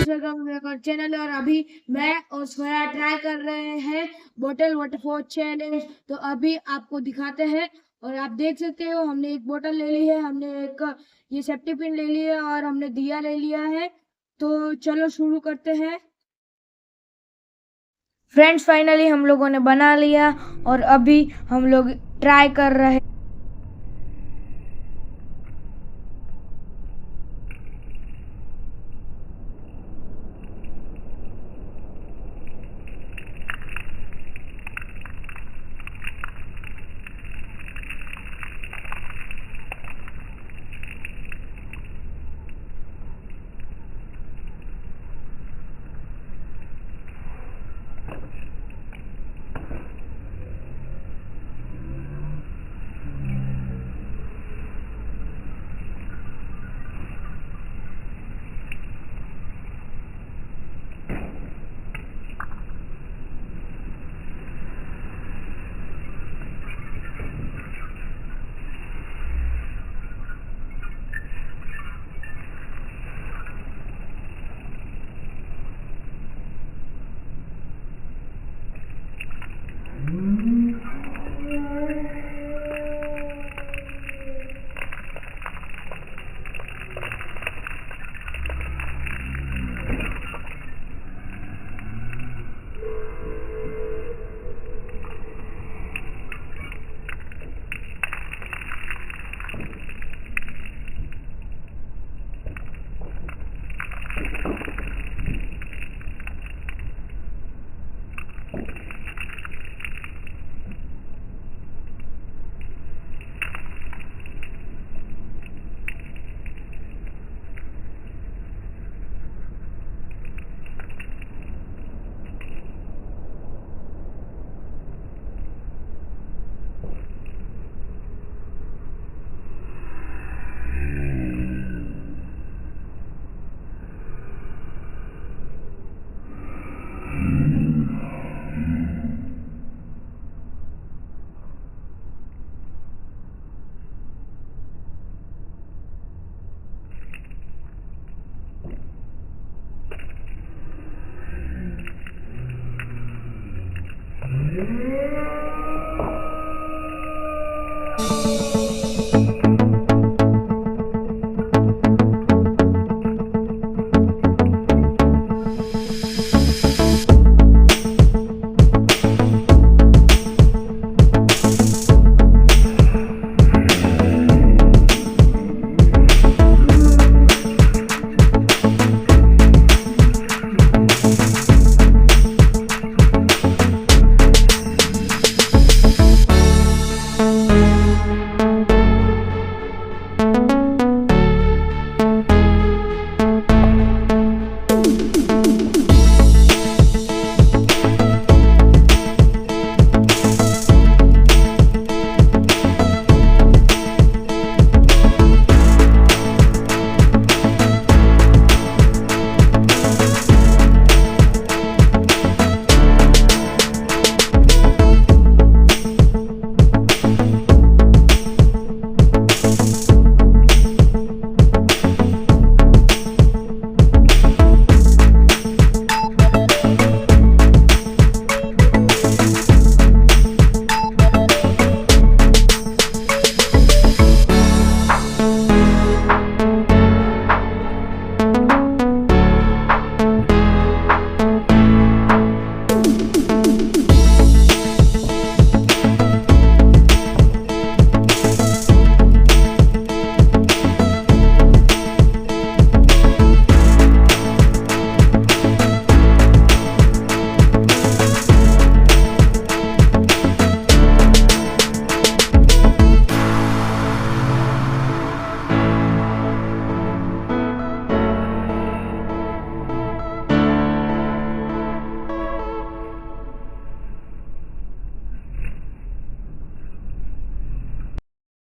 Welcome मेरा channel है और अभी मैं और स्वरा ट्राई कर रहे हैं बोतल वाटरफॉल चैलेंज। तो अभी आपको दिखाते हैं और आप देख सकते हो हमने एक बोतल ले ली है, हमने एक ये सेफ्टी पिन ले ली है और हमने दिया ले लिया है। तो चलो शुरू करते हैं। फ्रेंड्स फाइनली हम लोगों ने बना लिया और अभी हम लोग ट्राई कर रहे हैं।